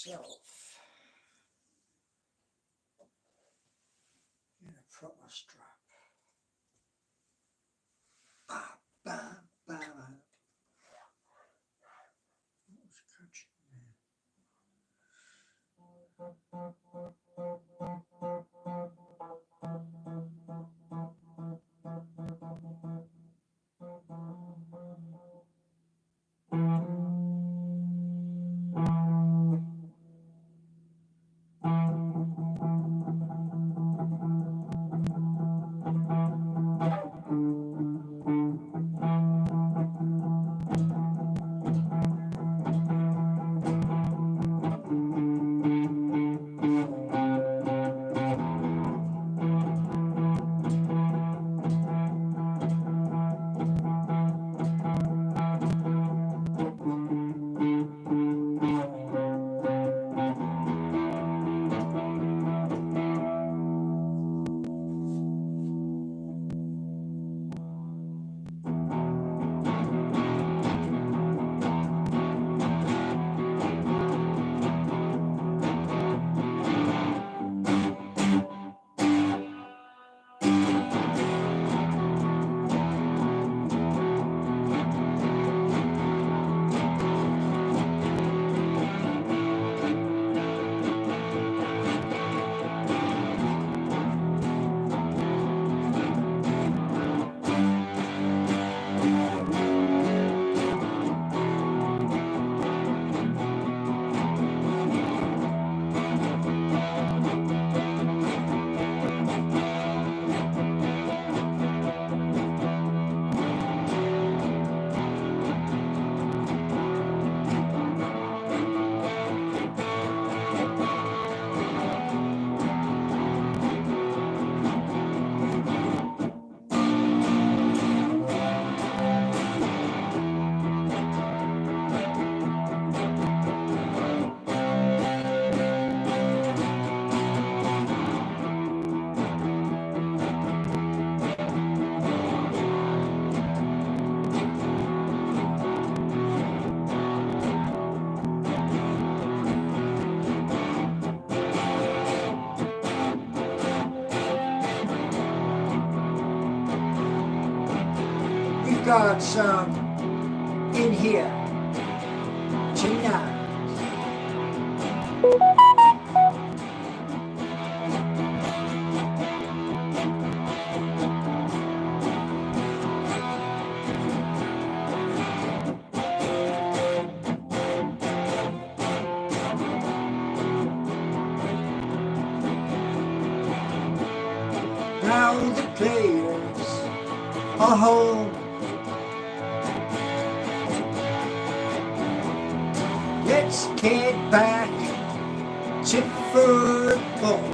yourself in a proper strap. Ba, ba, ba, ba. What was catching there? We've got some in here tonight. Now the players are home. Let's get back to football.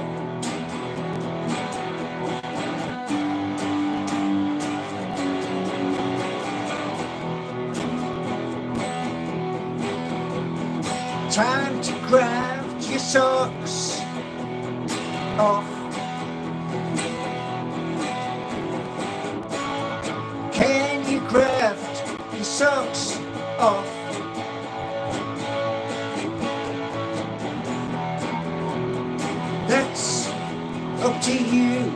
Time to graft your socks off. Can you graft your socks off? That's up to you.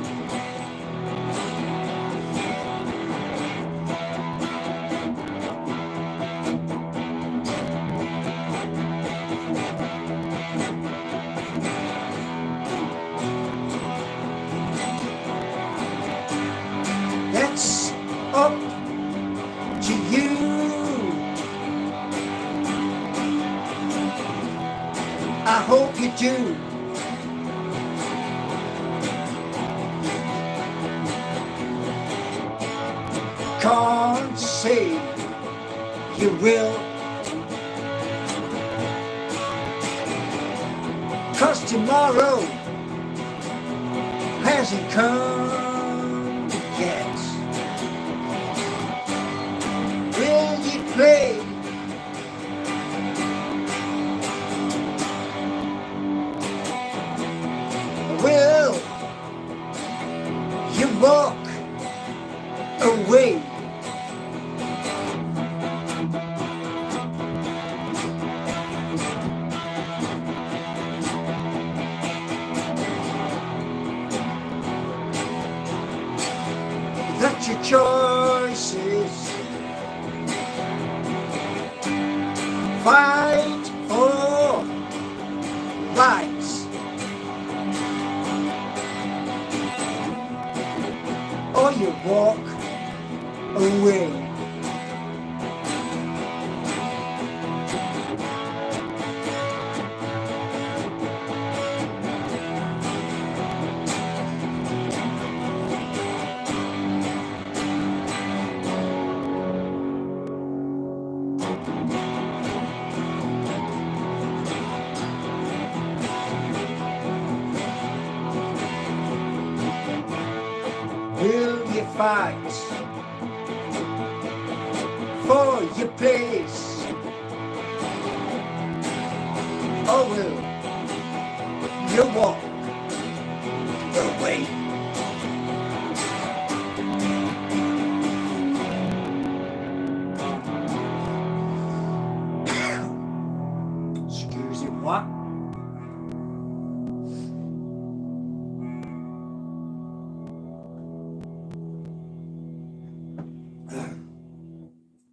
That's up to you. I hope you do. Can't say you will, 'cause tomorrow hasn't come yet. Will you play? Will you walk away? choices. Fight for rights, or you walk away. Will you fight for your place, or will you walk away? Excusez-moi.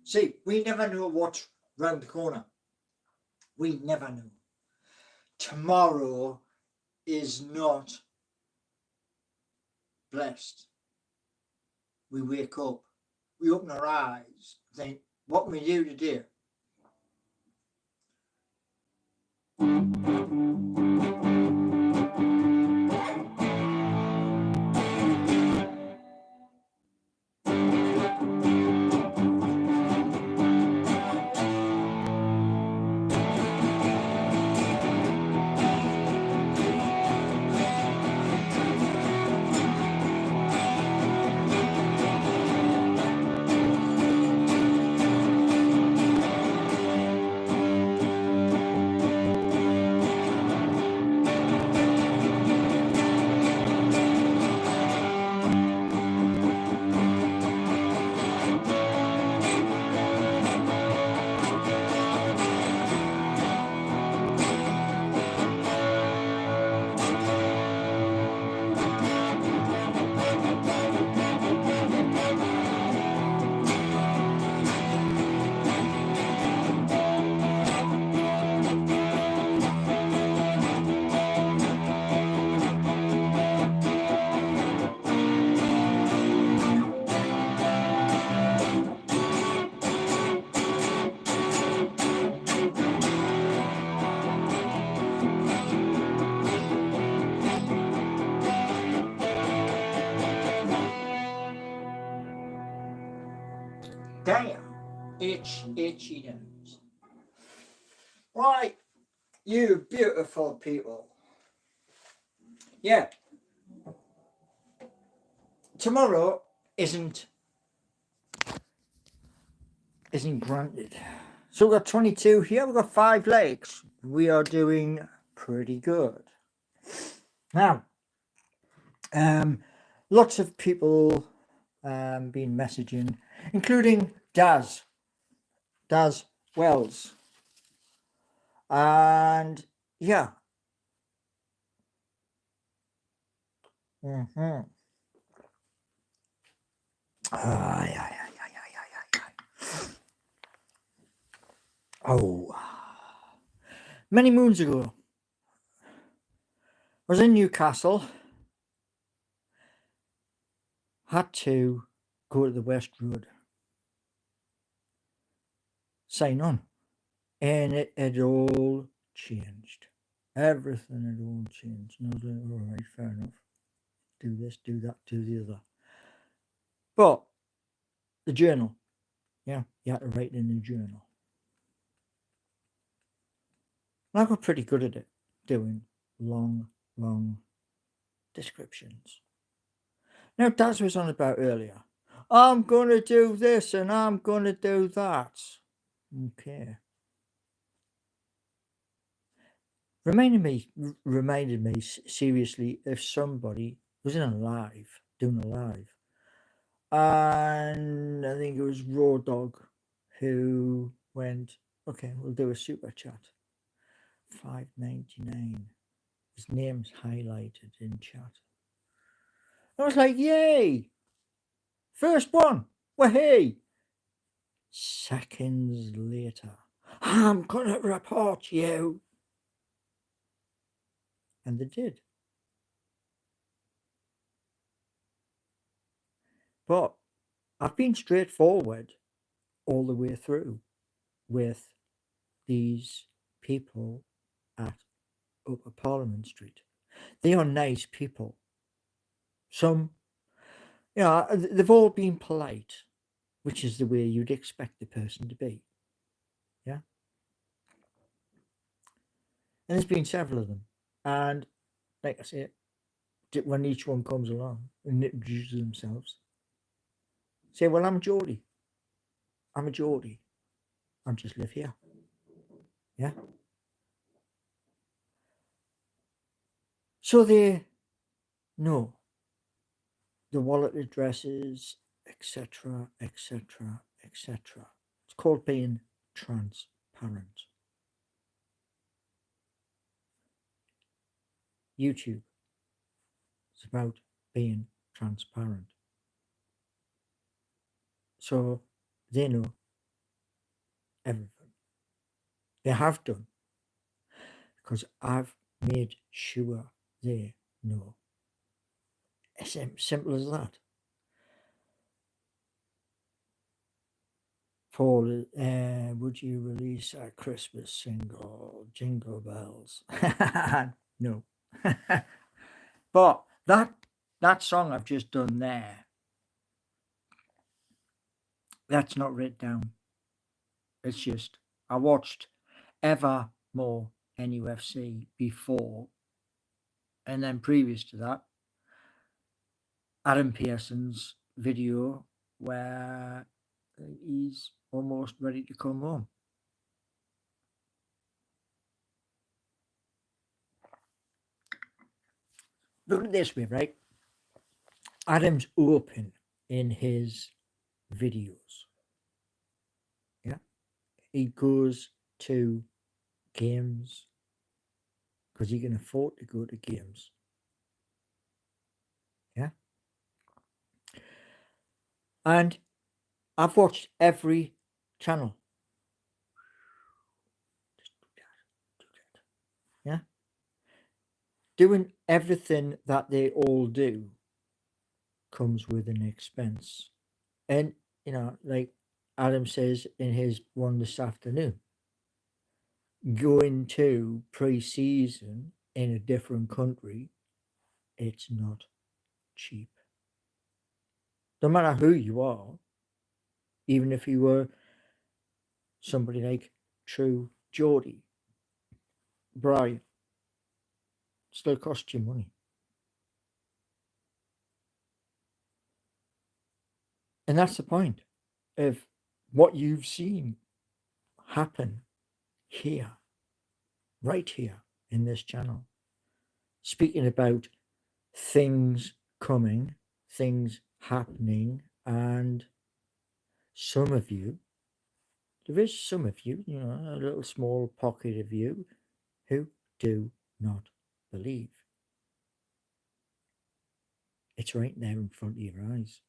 See, we never know what's round the corner. We never know. Tomorrow is not blessed. We wake up, we open our eyes, think, what can we do today? Damn, itchy nose. Why, you beautiful people. Yeah. Tomorrow isn't granted. So we've got 22 here, we've got 5 legs. We are doing pretty good. Now, lots of people been messaging, including Daz Wells. And yeah. Oh, many moons ago, I was in Newcastle, had to go to the West Road, sign on, and it had all changed. Everything had all changed. And I was like, all right, fair enough. Do this, do that, do the other. But the journal, yeah, you had to write in the journal. And I got pretty good at it, doing long descriptions. Now, Daz was on about earlier. I'm going to do this and I'm going to do that. Okay. Reminded me seriously if somebody was in a live, doing a live. And I think it was Raw Dog who went, okay, we'll do a super chat. $5.99. His name's highlighted in chat. I was like, yay! First one. Well, hey. Seconds later, I'm gonna report you. And they did. But I've been straightforward all the way through with these people at Upper Parliament Street. They are nice people. Some, they've all been polite, which is the way you'd expect the person to be. Yeah. And there's been several of them. And like I say, when each one comes along and introduces themselves, say, well, I'm Geordie. I'm a Geordie. I just live here. Yeah. So they know the wallet addresses, etc., etc., etc. It's called being transparent. YouTube is about being transparent. So they know everything. They have done because I've made sure they know. It's simple as that. Paul, would you release a Christmas single, Jingle Bells? No. But that song I've just done there, that's not written down. It's just I watched ever more NUFC before, and then previous to that, Adam Pearson's video where he's almost ready to come home. Look at it this way, right? Adam's open in his videos. Yeah. He goes to games because he can afford to go to games. Yeah. And I've watched every channel. Yeah. Doing everything that they all do comes with an expense. And, like Adam says in his one this afternoon, going to pre-season in a different country, it's not cheap. No matter who you are, even if you were somebody like True Geordie, Brian, still costs you money. And that's the point of what you've seen happen here, right here in this channel. Speaking about things coming, things happening, and some of you, there is some of you, a little small pocket of you who do not believe. It's right there in front of your eyes.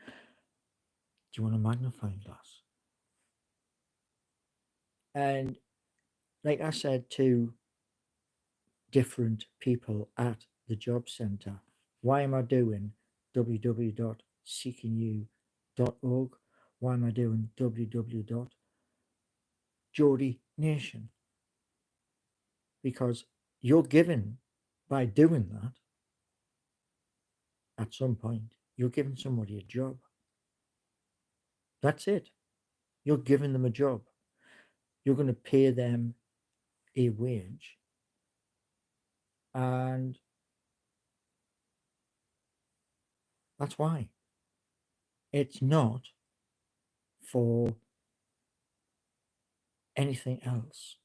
Do you want a magnifying glass? And like I said to different people at the job centre, why am I doing www.seekingyou.org? Why am I doing www.geordienation? Because you're given, by doing that, at some point, you're giving somebody a job. That's it. You're giving them a job. You're going to pay them a wage. And that's why. It's not for anything else.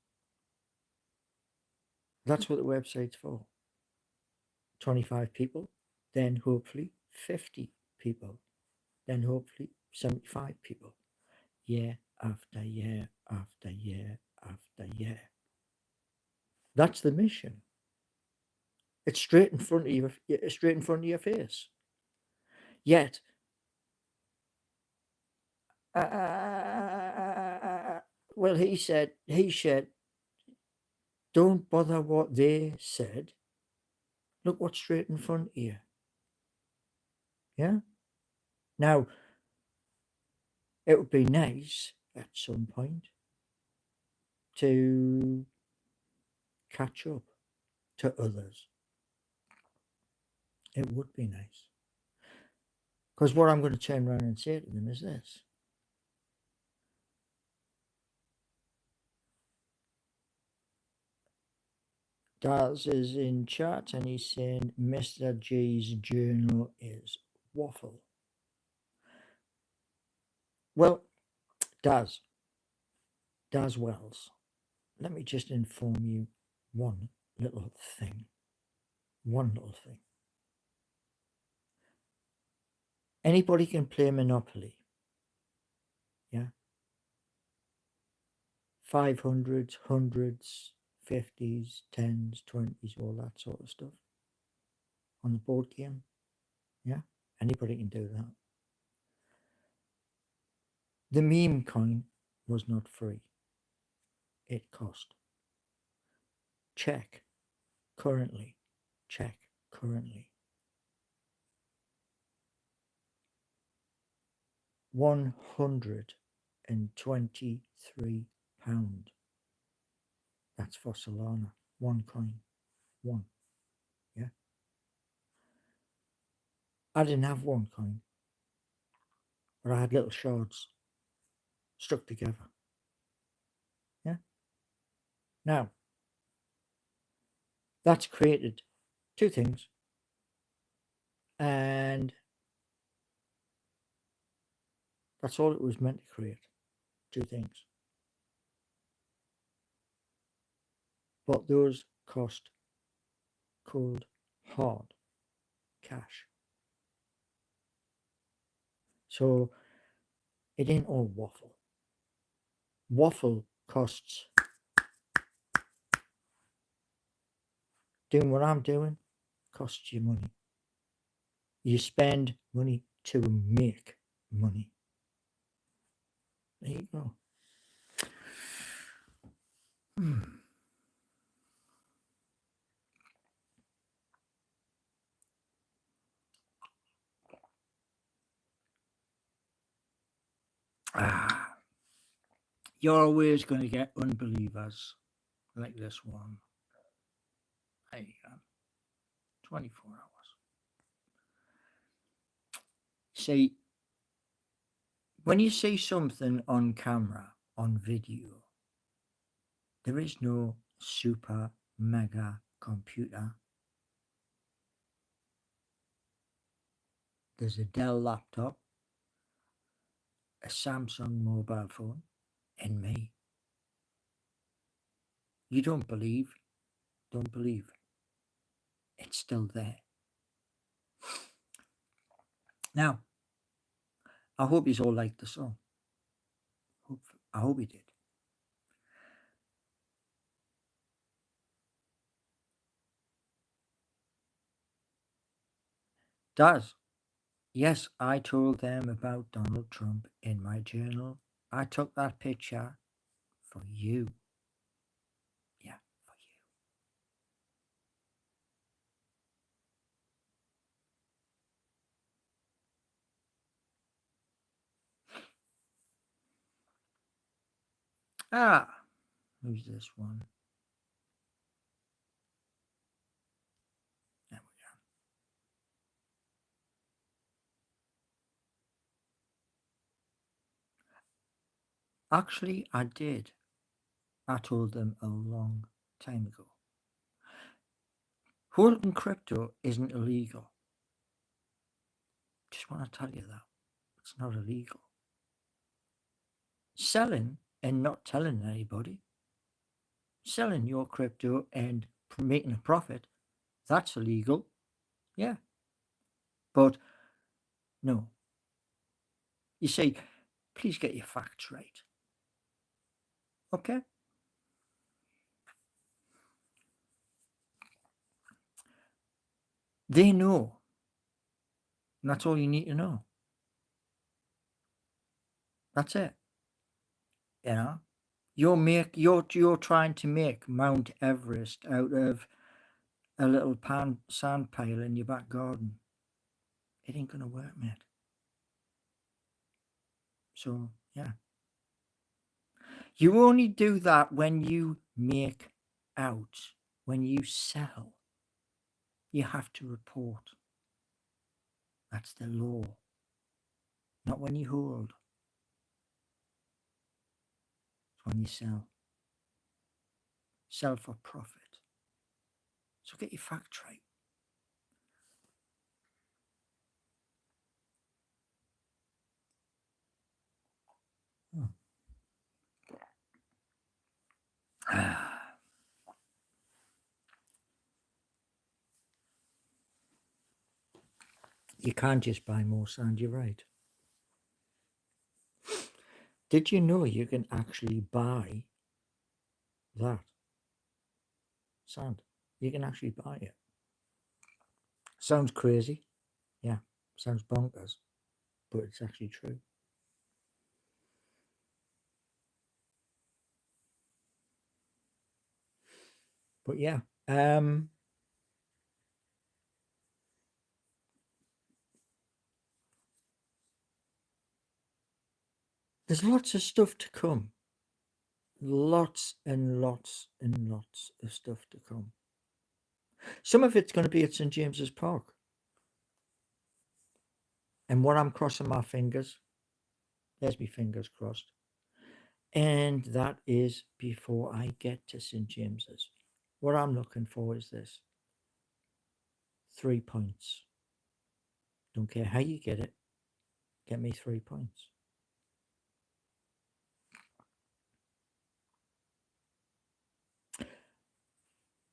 That's what the website's for. 25 people, then hopefully 50 people, then hopefully 75 people, year after year after year after year. That's the mission. It's straight in front of you, straight in front of your face. Yet, well, he said, don't bother what they said. Look what's straight in front of you. Yeah? Now, it would be nice at some point to catch up to others. It would be nice. Because what I'm going to turn around and say to them is this. Daz is in chat and he's saying Mr. G's journal is waffle. Well, Daz Wells, let me just inform you one little thing. Anybody can play Monopoly. Yeah? 500s, 100s, 50s, 10s, 20s, all that sort of stuff on the board game. Yeah? Anybody can do that. The meme coin was not free. It cost. Check currently. £123. That's for Solana. One coin. One. Yeah. I didn't have one coin, but I had little shards stuck together. Yeah. Now, that's created two things. And that's all it was meant to create. Two things. But those cost cold, hard cash. So it ain't all waffle. Waffle costs. Doing what I'm doing costs you money. You spend money to make money. There you go. You're always going to get unbelievers like this one. There you go. 24 hours. See, when you see something on camera, on video, there is no super mega computer. There's a Dell laptop, a Samsung mobile phone, and me. You don't believe. It's still there. Now, I hope you all liked the song. I hope you did. Does. Yes, I told them about Donald Trump in my journal. I took that picture for you. Yeah, for you. Who's this one? There we go. Actually, I did. I told them a long time ago. Holding crypto isn't illegal. Just want to tell you that. It's not illegal. Selling and not telling anybody, selling your crypto and making a profit, that's illegal. Yeah. But no. You say, please get your facts right. Okay? They know And that's all you need to know. That's it. You know, you're trying to make Mount Everest out of a little sand pile in your back garden. It ain't gonna work, mate. So yeah, you only do that when you make out. When you sell, you have to report. That's the law. Not when you hold. It's when you sell. Sell for profit. So get your facts right. Oh. You can't just buy more sand, you're right. Did you know you can actually buy that sand? You can actually buy it. Sounds crazy. Yeah, sounds bonkers, but it's actually true. But yeah, there's lots of stuff to come. Lots and lots and lots of stuff to come. Some of it's going to be at St. James's Park. And what I'm crossing my fingers, there's my fingers crossed. And that is before I get to St. James's. What I'm looking for is this: 3 points. Don't care how you get me 3 points.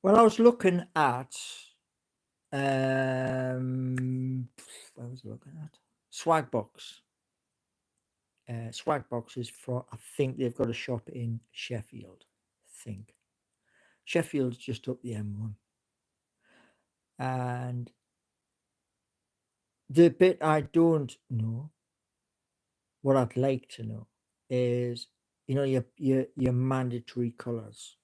Well, I was looking at, what was I looking at? Swagbox. Swagbox is from, I think they've got a shop in Sheffield. I think. Sheffield's just up the M1. And the bit I don't know, what I'd like to know, is your mandatory colours.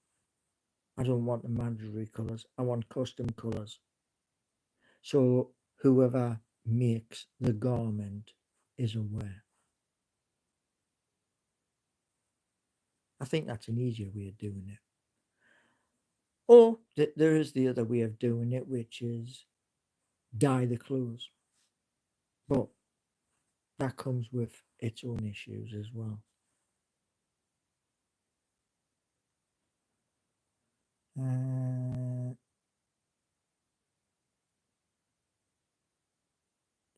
I don't want the mandatory colours. I want custom colours. So whoever makes the garment is aware. I think that's an easier way of doing it. Or there is the other way of doing it, which is dye the clothes. But that comes with its own issues as well. Uh,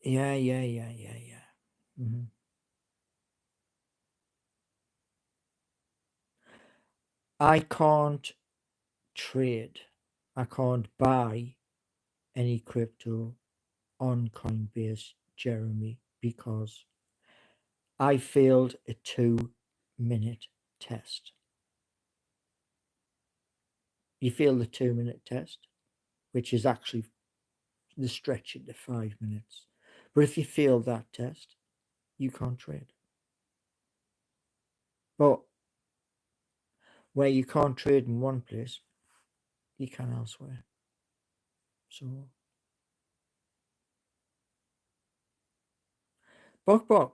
yeah. Hmm. I can't trade. I can't buy any crypto on Coinbase, Jeremy, because I failed a 2 minute test. You fail the 2 minute test, which is actually the stretch it to 5 minutes. But if you fail that test, you can't trade. But where you can't trade in one place, you can elsewhere. So, but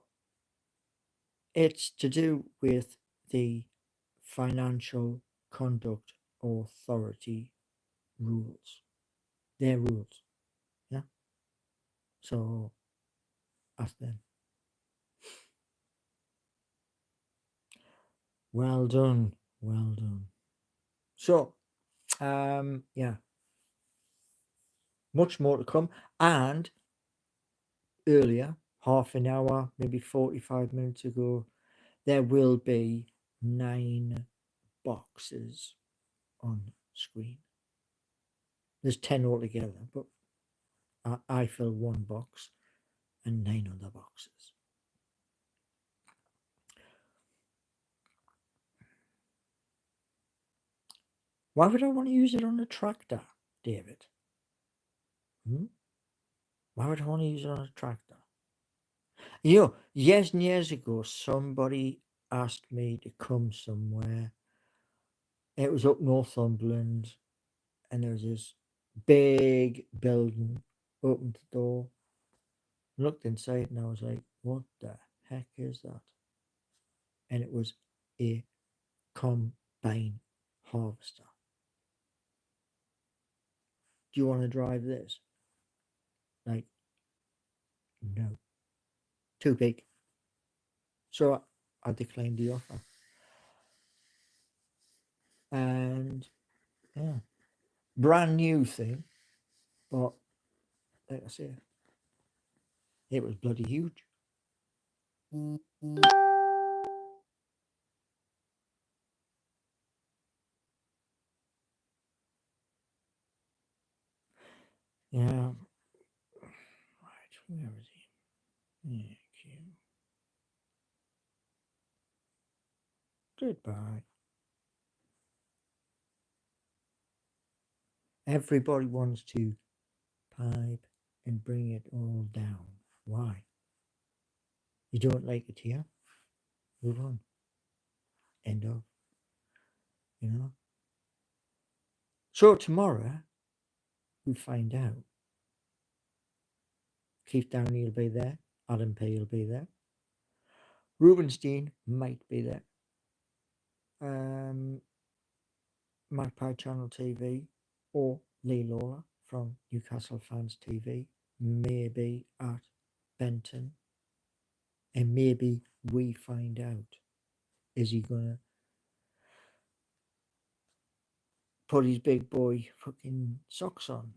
it's to do with the Financial Conduct Authority rules. Their rules. Yeah. So ask them. Well done. Well done. So, yeah, much more to come. And earlier, half an hour, maybe 45 minutes ago, there will be 9 boxes on screen. There's 10 altogether, but I fill one box and 9 other boxes. Why would I want to use it on a tractor, David? Hmm? Why would I want to use it on a tractor? You know, years and years ago, somebody asked me to come somewhere. It was up Northumberland, and there was this big building. Opened the door, looked inside, and I was like, "What the heck is that?" And it was a combine harvester. Do you want to drive this? Like, no, too big. So I declined the offer. And yeah, brand new thing, but like I say, it was bloody huge. Yeah, right. Where is he? Thank you. Goodbye. Everybody wants to pipe and bring it all down. Why? You don't like it here? Move on. End of. You know? So tomorrow, we find out. Keith Downey will be there. Adam P will be there. Rubenstein might be there. Magpie Channel TV or Lee Lawler from Newcastle Fans TV may be at Benton, and maybe we find out, is he gonna put his big boy fucking socks on?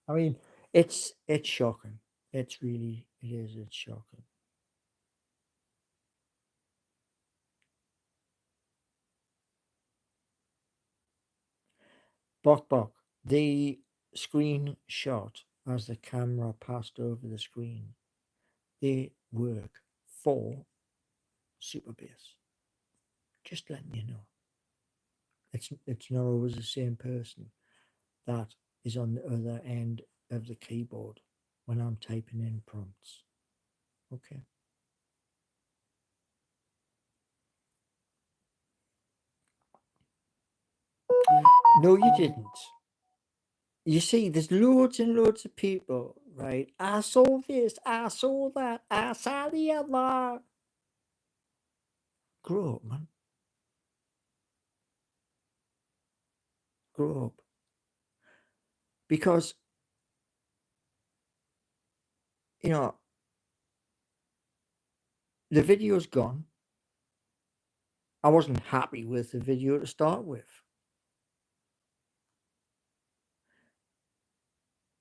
I mean, it's shocking. It's shocking. Bok Bok, the screenshot as the camera passed over the screen, they work for Superbase. Just letting you know. It's not always the same person that is on the other end of the keyboard when I'm typing in prompts. Okay. No, you didn't. You see, there's loads and loads of people, right? I saw this, I saw that, I saw the other. Grow up, man. Grow up. Because, you know, the video's gone. I wasn't happy with the video to start with.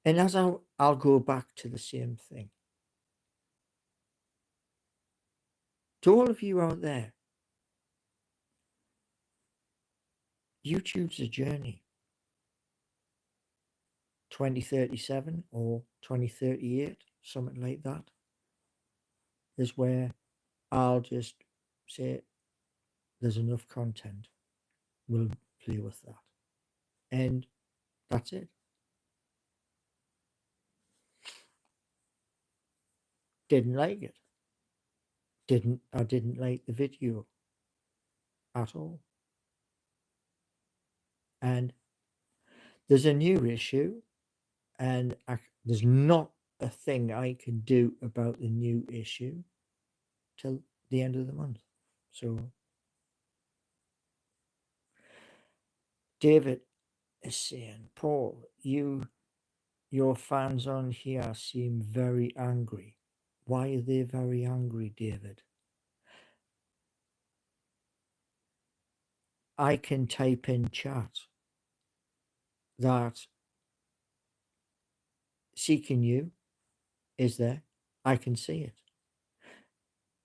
And as I'll go back to the same thing. To all of you out there, YouTube's a journey. 2037 or 2038, something like that, is where I'll just say there's enough content. We'll play with that. And that's it. Didn't like it. I didn't like the video at all. And there's a new issue, and there's not a thing I can do about the new issue till the end of the month. So David is saying, Paul, your fans on here seem very angry. Why are they very angry, David? I can type in chat that Seeking You is there. I can see it.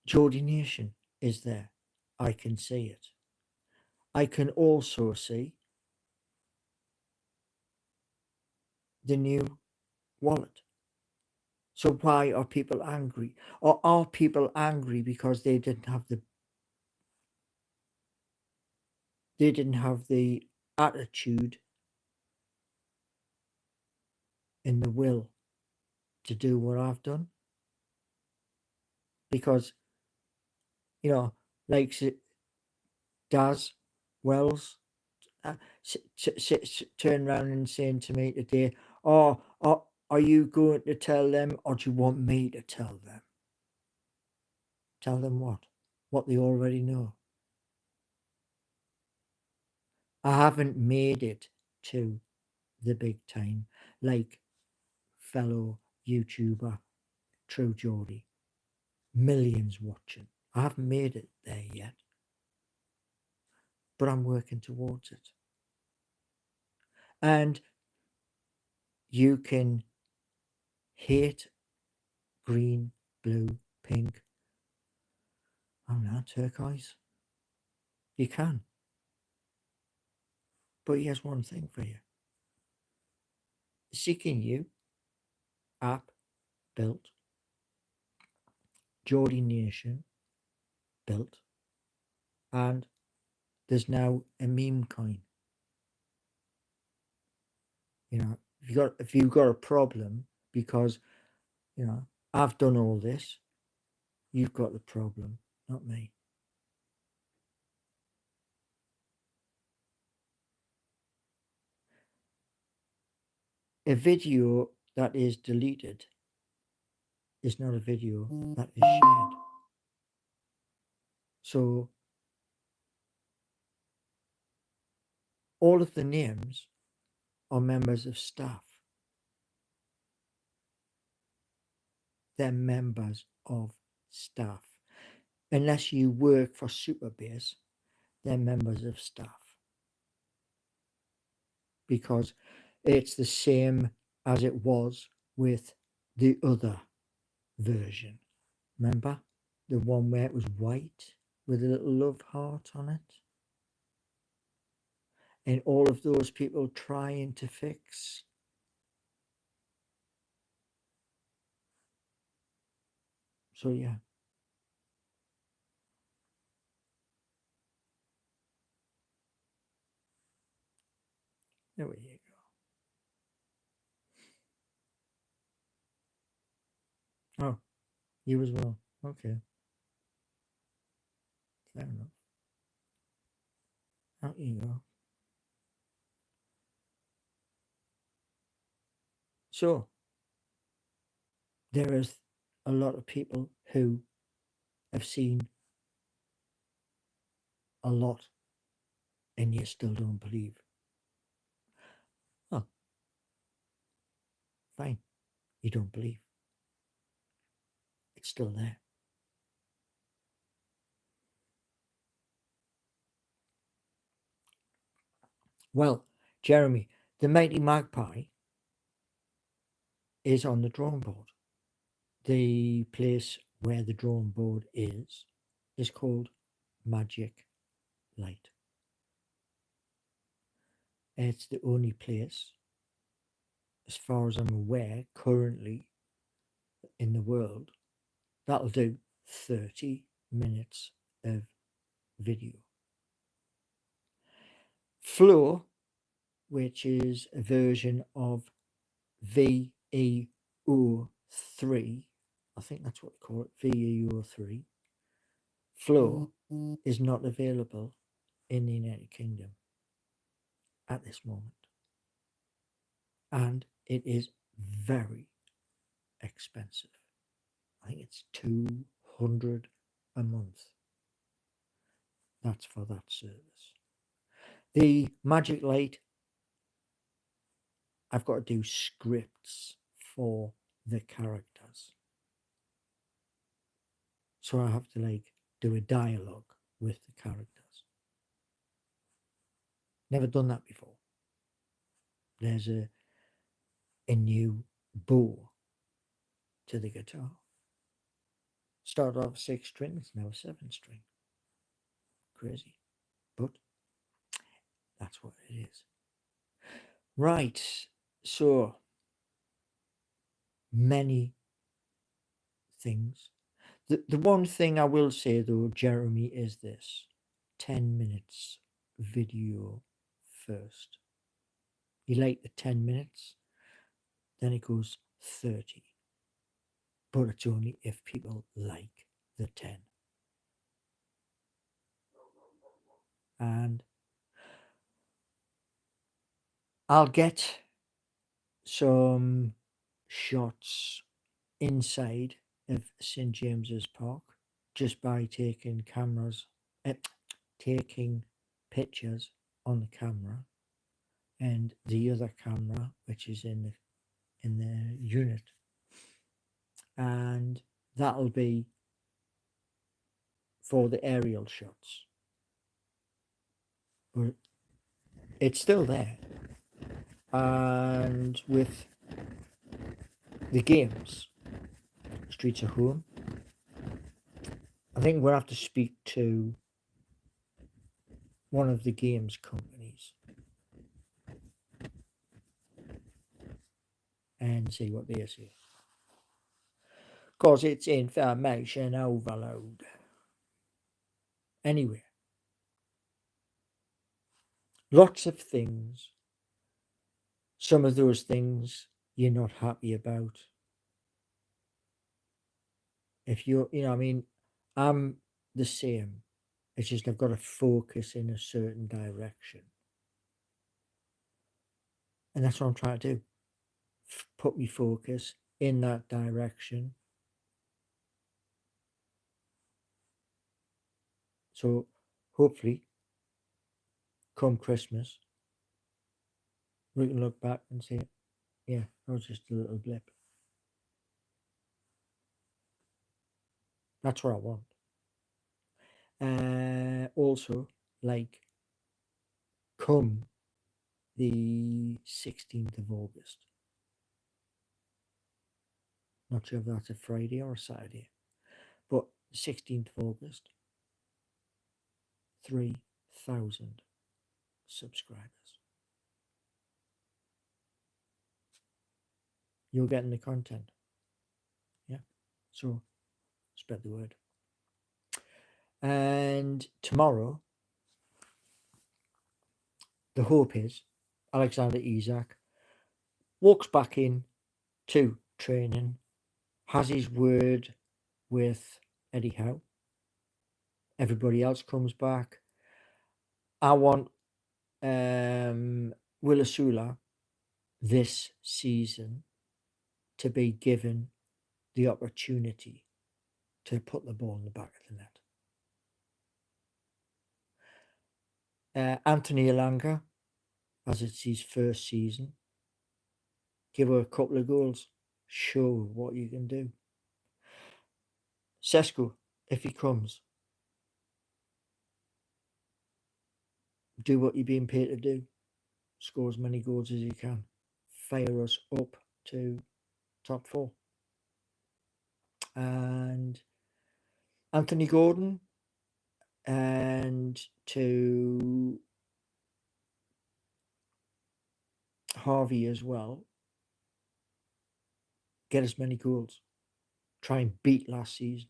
Geordie Nation is there. I can see it. I can also see the new wallet. So why are people angry? Or are people angry because they didn't have the attitude and the will to do what I've done. Because, like Daz Wells turn around and saying to me today, are you going to tell them, or do you want me to tell them? Tell them what? What they already know. I haven't made it to the big time like fellow YouTuber True Geordie. Millions watching. I haven't made it there yet, but I'm working towards it. And you can hate green, blue, pink, I don't know, turquoise. You can. But here's one thing for you. Seeking You app built, Geordie Nation built, and there's now a meme coin. If you've got a problem because I've done all this, you've got the problem, not me. A video that is deleted is not a video that is shared. So all of the names are members of staff. They're members of staff. Unless you work for Superbase, they're members of staff. Because it's the same as it was with the other version. Remember? The one where it was white with a little love heart on it? And all of those people trying to fix. So yeah. There you go. Oh, you as well. Okay. Fair enough. Out you go. So there is a lot of people who have seen a lot and yet still don't believe. Oh, fine. You don't believe. It's still there. Well, Jeremy, the Mighty Magpie is on the drawing board. The place where the drawing board is called Magic Light. It's the only place, as far as I'm aware, currently in the world that'll do 30 minutes of video. Flow, which is a version of VEO3, I think that's what they call it, VEO3. Flow is not available in the United Kingdom at this moment. And it is very expensive. I think it's 200 a month. That's for that service. The Magic Light, I've got to do scripts for the characters. So I have to do a dialogue with the characters. Never done that before. There's a new bow to the guitar. Started off 6 strings, now 7 string. Crazy. But that's what it is. Right. So many things. The one thing I will say though, Jeremy, is this: 10 minutes video first. You like the 10 minutes, then it goes 30. But it's only if people like the 10. And I'll get some shots inside of St James's Park just by taking eh, taking pictures on the camera, and the other camera, which is in the unit, and that'll be for the aerial shots. But it's still there, and with the games, Streets of Home, I think we'll have to speak to one of the games companies and see what they say. Because it's information overload. Anyway, lots of things. Some of those things you're not happy about. If I mean, I'm the same. It's just I've got to focus in a certain direction. And that's what I'm trying to do. Put me focus in that direction. So hopefully, come Christmas, we can look back and say, yeah, that was just a little blip. That's what I want. Also, like, come the 16th of August. Not sure if that's a Friday or a Saturday, but 16th of August, 3,000 subscribers. You're getting the content. Yeah. So spread the word. And tomorrow, the hope is Alexander Isak walks back in to training, has his word with Eddie Howe. Everybody else comes back. I want Willisula this season to be given the opportunity to put the ball in the back of the net. Anthony Elanga, as it's his first season, give her a couple of goals, show what you can do. Sesko, if he comes, do what you're being paid to do, score as many goals as you can, fire us up to top 4. And Anthony Gordon, and to Harvey as well, get as many goals, try and beat last season.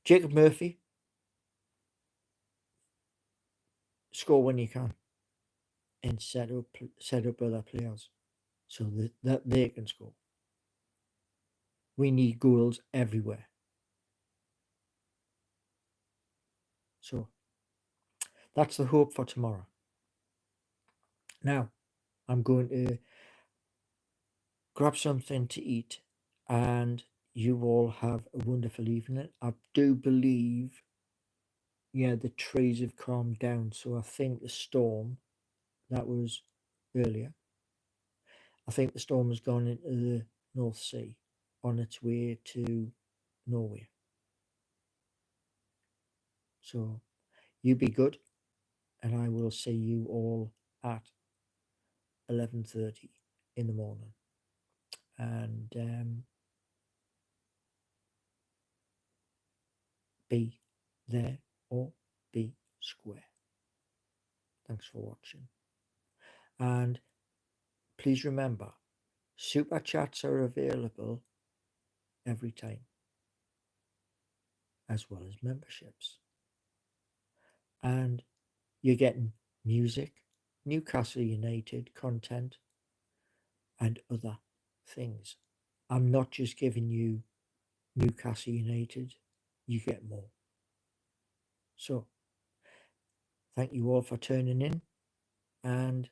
Jacob Murphy, score when you can, and set up other players so that they can score. We need goals everywhere. So that's the hope for tomorrow. Now, I'm going to grab something to eat, and you all have a wonderful evening. I do believe, the trees have calmed down, so I think the storm that was earlier, I think the storm has gone into the North Sea on its way to Norway. So you be good, and I will see you all at 11:30 in the morning. And be there or be square. Thanks for watching. And please remember, super chats are available every time, as well as memberships. And you're getting music Newcastle United content, and other things. I'm not just giving you Newcastle United, you get more. So, thank you all for tuning in, and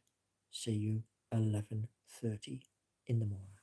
see you 11:30 in the morning.